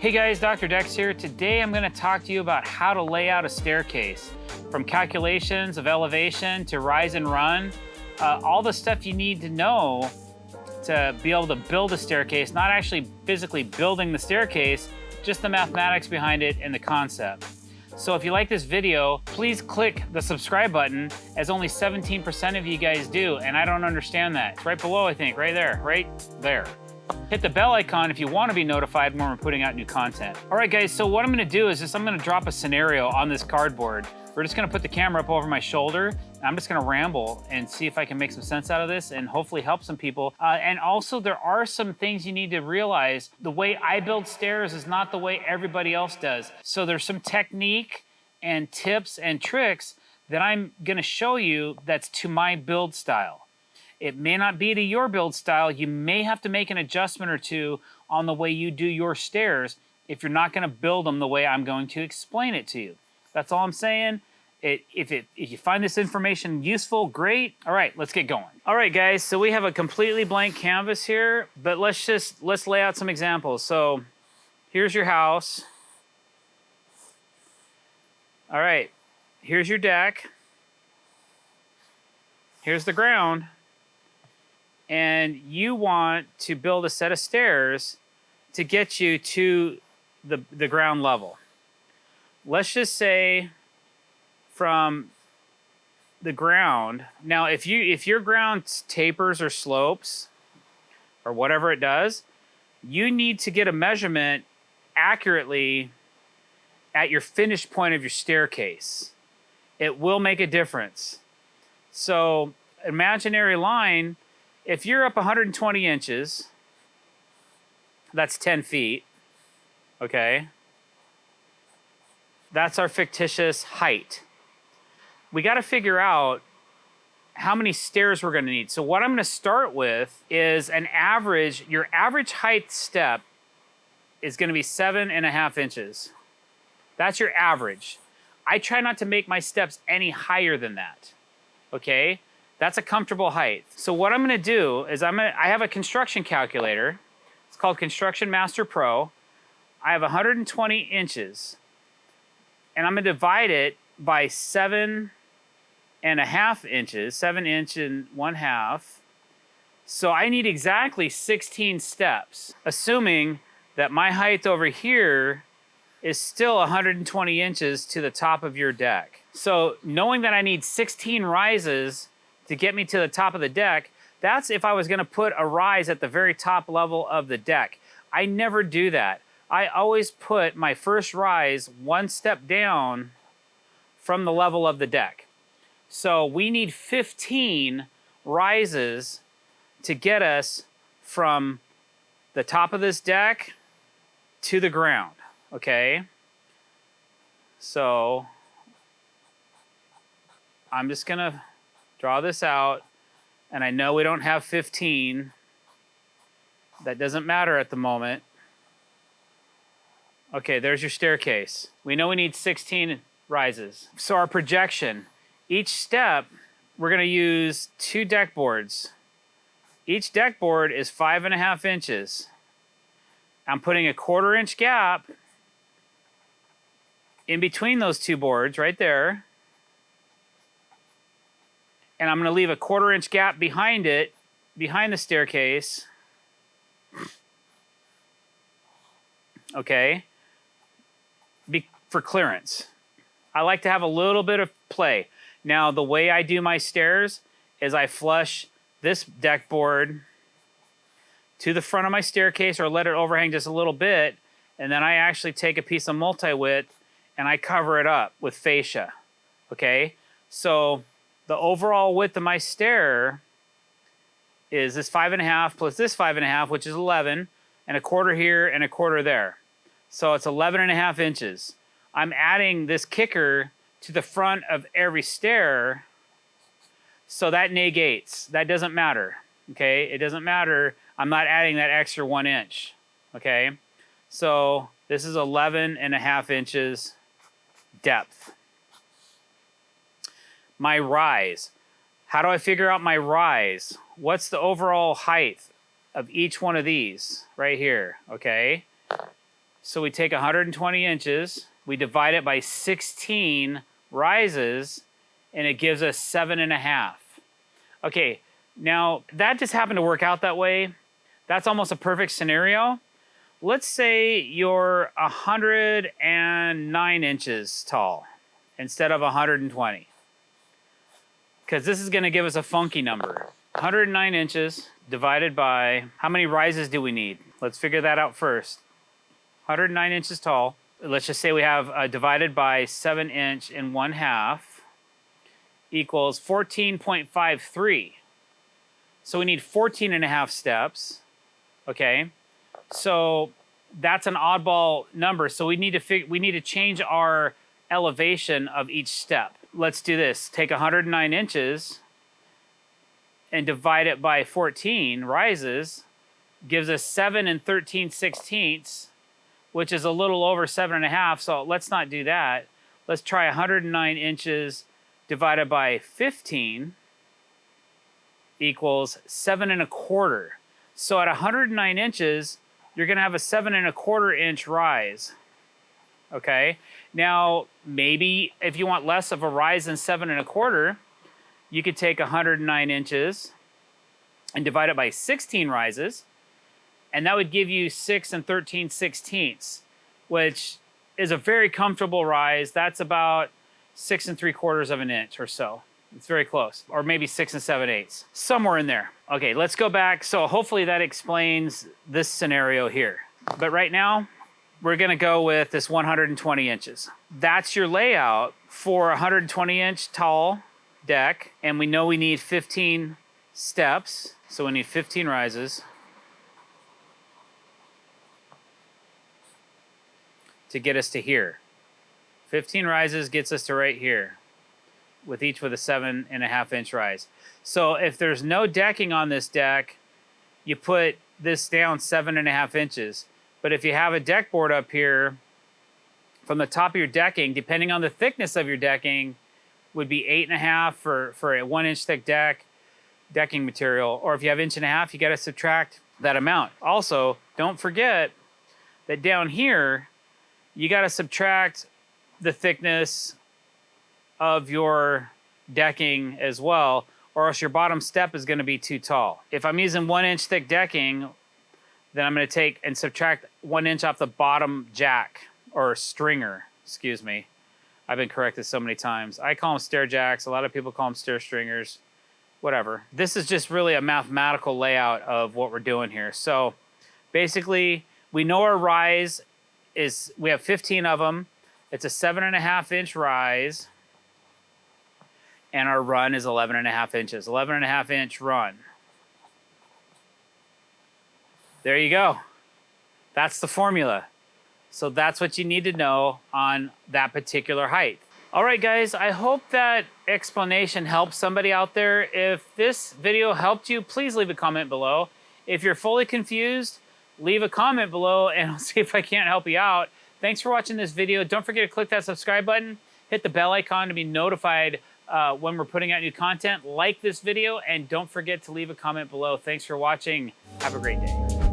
Hey guys, Dr. Dex here. Today I'm going to talk to you about how to lay out a staircase. From calculations of elevation to rise and run, all the stuff you need to know to be able to build a staircase, not actually physically building the staircase, just the mathematics behind it and the concept. So if you like this video, please click the subscribe button, as only 17% of you guys do, and I don't understand that. It's right below, I think, right there, right there. Hit the bell icon if you want to be notified when we're putting out new content. All right, guys, so what I'm gonna do is I'm gonna drop a scenario on this cardboard. We're just gonna put the camera up over my shoulder, and I'm just gonna ramble and see if I can make some sense out of this and hopefully help some people. And also, there are some things you need to realize. The way I build stairs is not the way everybody else does. So there's some technique and tips and tricks that I'm gonna show you that's to my build style. It may not be to your build style. You may have to make an adjustment or two on the way you do your stairs if you're not gonna build them the way I'm going to explain it to you. That's all I'm saying. If you find this information useful, great. All right, let's get going. All right, guys, so we have a completely blank canvas here, but let's lay out some examples. So here's your house. All right, here's your deck. Here's the ground. And you want to build a set of stairs to get you to the ground level. Let's just say from the ground. Now, if your ground tapers or slopes or whatever it does, you need to get a measurement accurately at your finished point of your staircase. It will make a difference. So, imaginary line, if you're up 120 inches, that's 10 feet, okay? That's our fictitious height. We gotta figure out how many stairs we're gonna need. So what I'm gonna start with is your average height step is gonna be 7.5 inches. That's your average. I try not to make my steps any higher than that, okay? That's a comfortable height. So what I'm gonna do is I have a construction calculator. It's called Construction Master Pro. I have 120 inches. And I'm gonna divide it by 7.5 inches, 7 inch and 1/2. So I need exactly 16 steps, assuming that my height over here is still 120 inches to the top of your deck. So knowing that I need 16 rises to get me to the top of the deck, that's if I was gonna put a rise at the very top level of the deck. I never do that. I always put my first rise one step down from the level of the deck. So we need 15 rises to get us from the top of this deck to the ground, okay? So I'm just gonna draw this out, and I know we don't have 15. That doesn't matter at the moment. Okay, there's your staircase. We know we need 16 rises. So our projection, each step, we're gonna use 2 deck boards. Each deck board is 5.5 inches. I'm putting a 1/4 inch gap in between those 2 boards right there. And I'm gonna leave a 1/4 inch gap behind it, behind the staircase. Okay, for clearance. I like to have a little bit of play. Now, the way I do my stairs is I flush this deck board to the front of my staircase or let it overhang just a little bit, and then I actually take a piece of multi-width and I cover it up with fascia, okay? So the overall width of my stair is this 5.5 plus this 5.5, which is 11, and a 1/4 here and a 1/4 there. So it's 11.5 inches. I'm adding this kicker to the front of every stair, so that negates. That doesn't matter, okay? It doesn't matter. I'm not adding that extra 1 inch, okay? So this is 11.5 inches depth. My rise. How do I figure out my rise? What's the overall height of each one of these right here, okay? So we take 120 inches, we divide it by 16 rises, and it gives us 7.5. Okay, now that just happened to work out that way. That's almost a perfect scenario. Let's say you're 109 inches tall instead of 120. Because this is gonna give us a funky number. 109 inches divided by, how many rises do we need? Let's figure that out first. 109 inches tall. Let's just say we have divided by 7 inch and 1/2 equals 14.53. So we need 14.5 steps, okay? So that's an oddball number. So we need to change our elevation of each step. Let's do this. Take 109 inches and divide it by 14 rises, gives us 7 13/16, which is a little over 7.5. So let's not do that. Let's try 109 inches divided by 15 equals 7.25. So at 109 inches, you're gonna have a 7.25 inch rise, okay? Now, maybe if you want less of a rise than 7.25, you could take 109 inches and divide it by 16 rises, and that would give you 6 13/16, which is a very comfortable rise. That's about 6 3/4 of an inch or so. It's very close, or maybe 6 7/8, somewhere in there. Okay, let's go back. So hopefully that explains this scenario here. But right now, we're gonna go with this 120 inches. That's your layout for a 120 inch tall deck, and we know we need 15 steps, so we need 15 rises to get us to here. 15 rises gets us to right here, with each with a 7.5 inch rise. So if there's no decking on this deck, you put this down 7.5 inches. But if you have a deck board up here, from the top of your decking, depending on the thickness of your decking, would be 8.5 for a 1 inch thick decking material. Or if you have 1.5 inches, you gotta subtract that amount. Also, don't forget that down here, you gotta subtract the thickness of your decking as well, or else your bottom step is gonna be too tall. If I'm using 1 inch thick decking, then I'm gonna take and subtract 1 inch off the bottom jack, or stringer, excuse me. I've been corrected so many times. I call them stair jacks. A lot of people call them stair stringers, whatever. This is just really a mathematical layout of what we're doing here. So basically, we know our rise is, we have 15 of them. It's a 7.5 inch rise, and our run is 11.5 inches. 11.5 inch run. There you go. That's the formula. So that's what you need to know on that particular height. All right, guys, I hope that explanation helps somebody out there. If this video helped you, please leave a comment below. If you're fully confused, leave a comment below and I'll see if I can't help you out. Thanks for watching this video. Don't forget to click that subscribe button, hit the bell icon to be notified when we're putting out new content. Like this video and don't forget to leave a comment below. Thanks for watching. Have a great day.